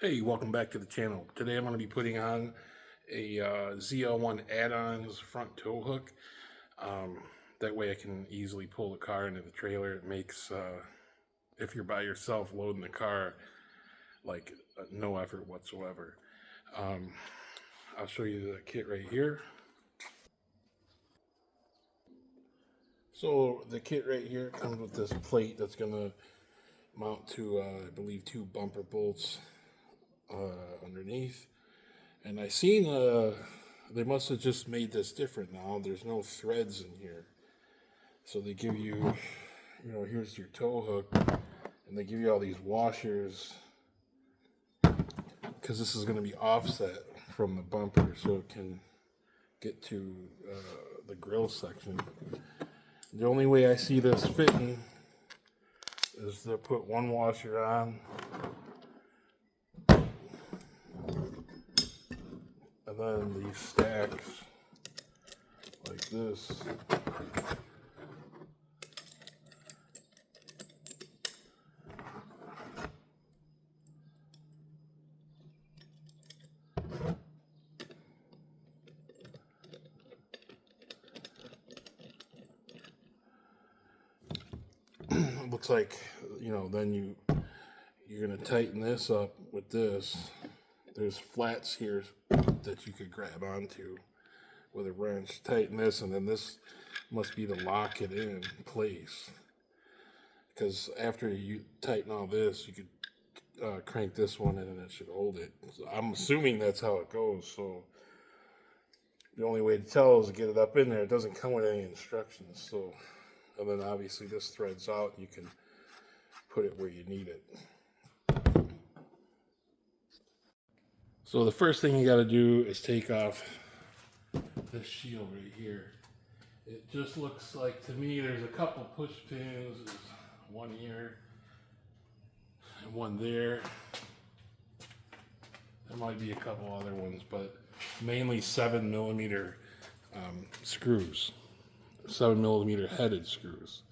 Hey, welcome back to the channel. Today I'm going to be putting on a ZL1 Addons front tow hook. That way I can easily pull the car into the trailer. It makes, if you're by yourself loading the car, like no effort whatsoever. I'll show you the kit right here. So the kit right here comes with this plate that's going to mount to, I believe, 2 bumper bolts underneath. And I seen they must have just made this different now. There's no threads in here. So they give you, here's your tow hook, and they give you all these washers because this is going to be offset from the bumper so it can get to the grill section. The only way I see this fitting is to put one washer on and then these stacks like this. Looks like, then you're gonna tighten this up with this. There's flats here that you could grab onto with a wrench. Tighten this, and then this must be to lock it in place. Because after you tighten all this, you could crank this one in and it should hold it. So I'm assuming that's how it goes. So the only way to tell is to get it up in there. It doesn't come with any instructions. So, and then obviously this threads out and you can put it where you need it. So the first thing you got to do is take off this shield right here. It just looks like, to me, there's a couple push pins. There's one here and one there. There might be a couple other ones, but mainly 7mm screws, 7mm headed screws.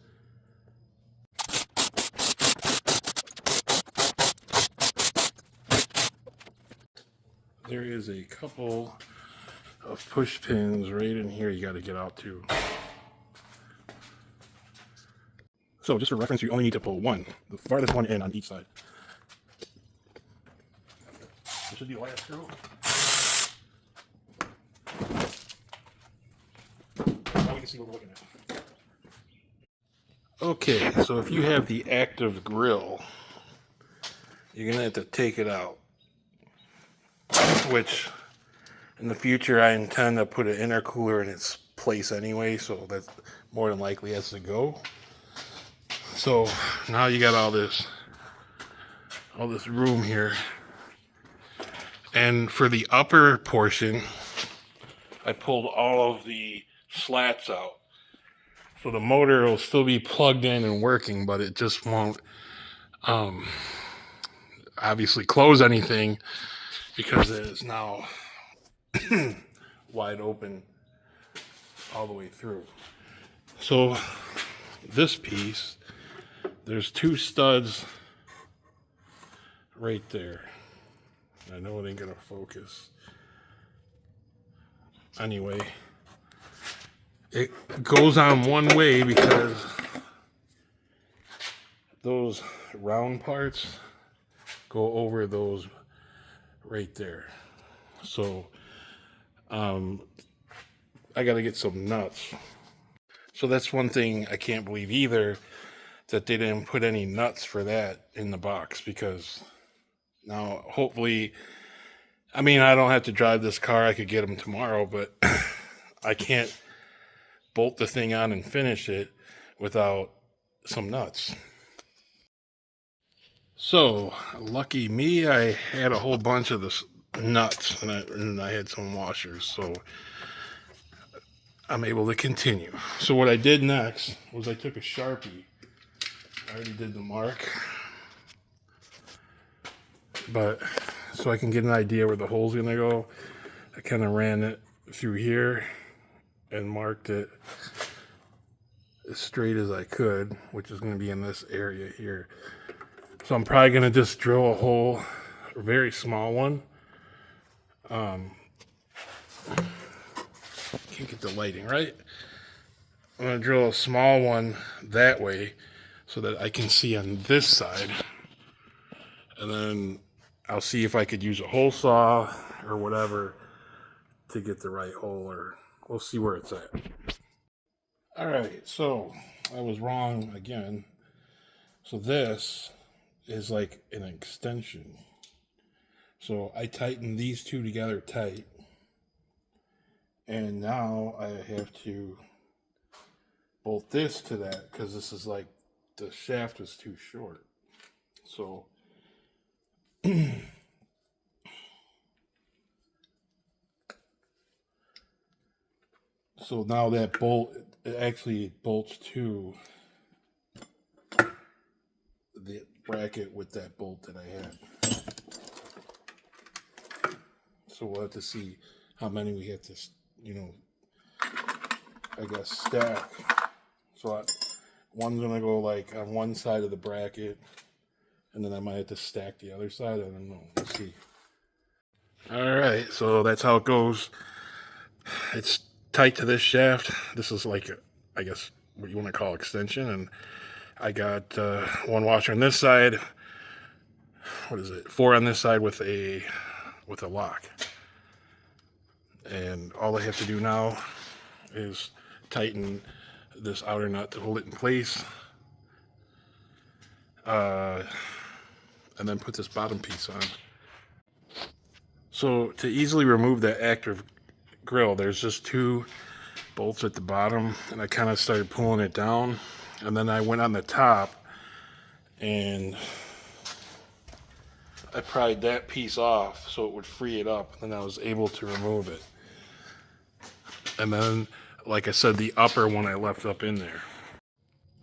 There is a couple of push pins right in here you got to get out to. So just for reference, you only need to pull one, the farthest one in on each side. This should be the last screw. Now we can see what we're looking at. Okay, so if you have the active grill, you're going to have to take it out. Which, in the future, I intend to put an intercooler in its place anyway, so that more than likely has to go. So now you got all this room here. And for the upper portion, I pulled all of the slats out. So the motor will still be plugged in and working, but it just won't obviously close anything because it is now wide open all the way through. So this piece, there's 2 studs right there. I know it ain't gonna focus. Anyway, it goes on one way because those round parts go over those right there. So I got to get some nuts. So that's one thing I can't believe either, that they didn't put any nuts for that in the box, because now hopefully, I mean, I don't have to drive this car. I could get them tomorrow, but I can't bolt the thing on and finish it without some nuts. So lucky me, I had a whole bunch of this nuts and I had some washers, so I'm able to continue. So what I did next was I took a Sharpie. I already did the mark, but so I can get an idea where the hole's gonna go, I kind of ran it through here and marked it as straight as I could, which is going to be in this area here. So I'm probably going to just drill a hole very small one. Can't get the lighting right. I'm going to drill a small one that way so that I can see on this side. And then I'll see if I could use a hole saw or whatever to get the right hole, or we'll see where it's at. All right, so I was wrong again. So this is like an extension. So I tighten these two together tight. And now I have to bolt this to that because this is like the shaft is too short. So so now that bolt, it actually bolts to the bracket with that bolt that I had. So we'll have to see how many we have to, you know, I guess stack. So one's gonna go like on one side of the bracket, and then I might have to stack the other side. I don't know. We'll see. All right, so that's how it goes. It's tight to this shaft. This is like, I guess, what you want to call extension. And I got one washer on this side. What is it? 4 on this side with a lock. And all I have to do now is tighten this outer nut to hold it in place. And then put this bottom piece on. So to easily remove that active grill, there's just 2 bolts at the bottom, and I kind of started pulling it down, and then I went on the top and I pried that piece off so it would free it up, and then I was able to remove it. And then, like I said, the upper one I left up in there.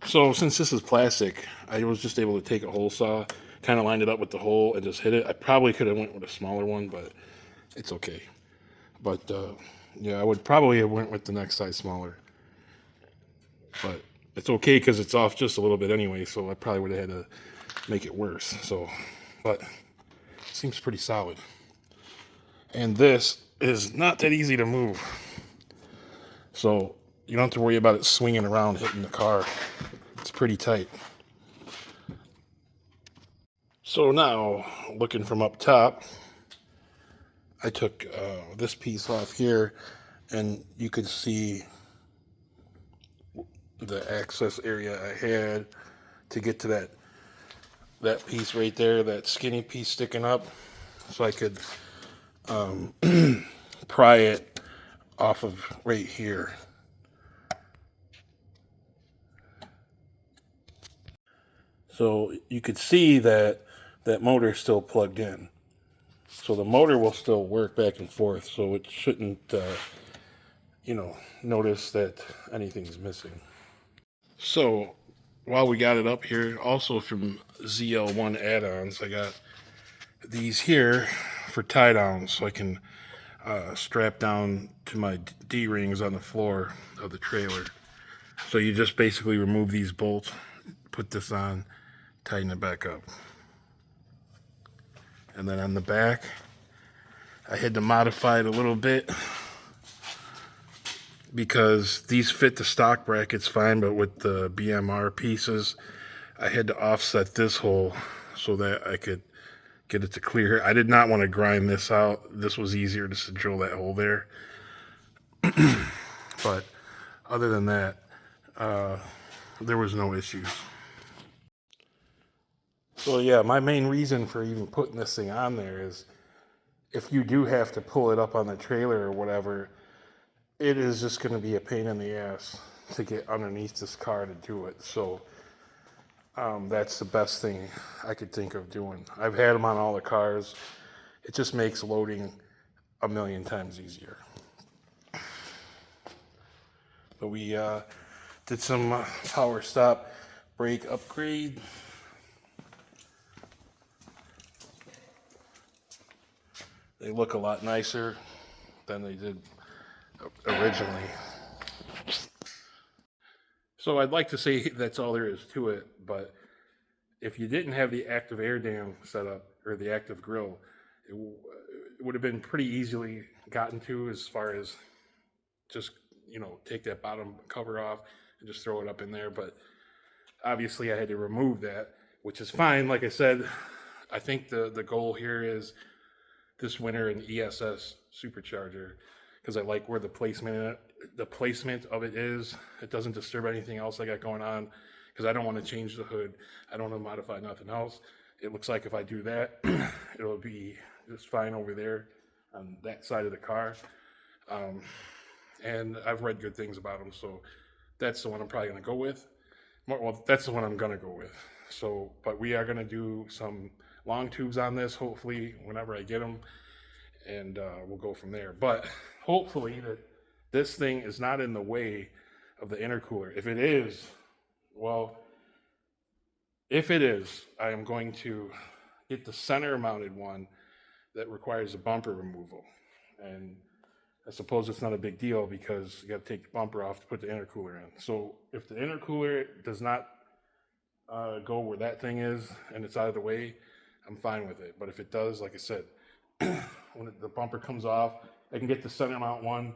So since this is plastic, I was just able to take a hole saw, kind of lined it up with the hole and just hit it. I probably could have went with a smaller one, but it's okay. But yeah, I would probably have went with the next size smaller. But it's okay because it's off just a little bit anyway, so I probably would have had to make it worse. So, but it seems pretty solid. And this is not that easy to move. So you don't have to worry about it swinging around hitting the car. It's pretty tight. So now, looking from up top, I took this piece off here, and you could see the access area I had to get to that piece right there, that skinny piece sticking up, so I could pry it off of right here. So you could see that motor is still plugged in. So the motor will still work back and forth, so it shouldn't, you know, notice that anything's missing. So while we got it up here, also from ZL1 Addons, I got these here for tie downs, so I can strap down to my D-rings on the floor of the trailer. So you just basically remove these bolts, put this on, tighten it back up. And then on the back, I had to modify it a little bit because these fit the stock brackets fine, but with the BMR pieces, I had to offset this hole so that I could get it to clear. I did not want to grind this out. This was easier just to drill that hole there. But other than that, there was no issues. So yeah, my main reason for even putting this thing on there is if you do have to pull it up on the trailer or whatever, it is just going to be a pain in the ass to get underneath this car to do it. So that's the best thing I could think of doing. I've had them on all the cars. It just makes loading a million times easier. But we did some power stop brake upgrade. They look a lot nicer than they did originally. So I'd like to say that's all there is to it, but if you didn't have the active air dam set up or the active grill, it would have been pretty easily gotten to, as far as just, take that bottom cover off and just throw it up in there. But obviously I had to remove that, which is fine. Like I said, I think the goal here is this winter an ESS supercharger, because I like where the placement of it is. It doesn't disturb anything else I got going on, because I don't want to change the hood. I don't want to modify nothing else. It looks like if I do that, it'll be just fine over there on that side of the car. And I've read good things about them, so that's the one I'm probably going to go with. Well, that's the one I'm going to go with. So, but we are going to do some long tubes on this, hopefully, whenever I get them, and we'll go from there. But hopefully that this thing is not in the way of the intercooler. If it is, well, I am going to get the center mounted one that requires a bumper removal. And I suppose it's not a big deal, because you got to take the bumper off to put the intercooler in. So if the intercooler does not go where that thing is and it's out of the way, I'm fine with it. But if it does, like I said, when the bumper comes off, I can get the center mount one,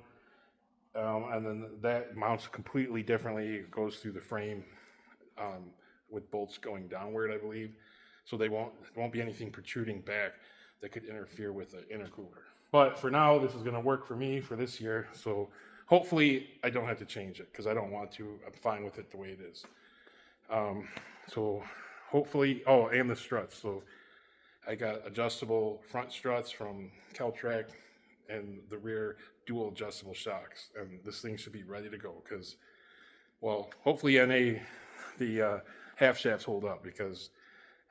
and then that mounts completely differently. It goes through the frame with bolts going downward, I believe. So there won't be anything protruding back that could interfere with the intercooler. But for now, this is going to work for me for this year. So hopefully I don't have to change it, because I don't want to. I'm fine with it the way it is. So hopefully, and the struts. So I got adjustable front struts from Caltrac and the rear dual adjustable shocks. And this thing should be ready to go, because, well, hopefully the half shafts hold up, because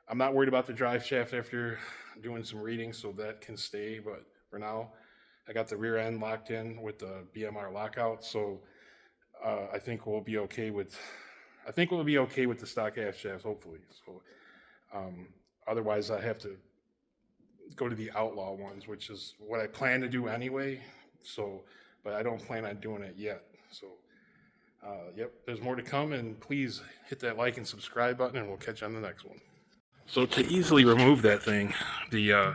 I'm not worried about the drive shaft after doing some readings, so that can stay. But for now, I got the rear end locked in with the BMR lockout, so I think we'll be okay with the stock half shafts, hopefully. So otherwise, I have to go to the outlaw ones, which is what I plan to do anyway. So, but I don't plan on doing it yet. So, yep, there's more to come, and please hit that like and subscribe button, and we'll catch you on the next one. So to easily remove that thing, the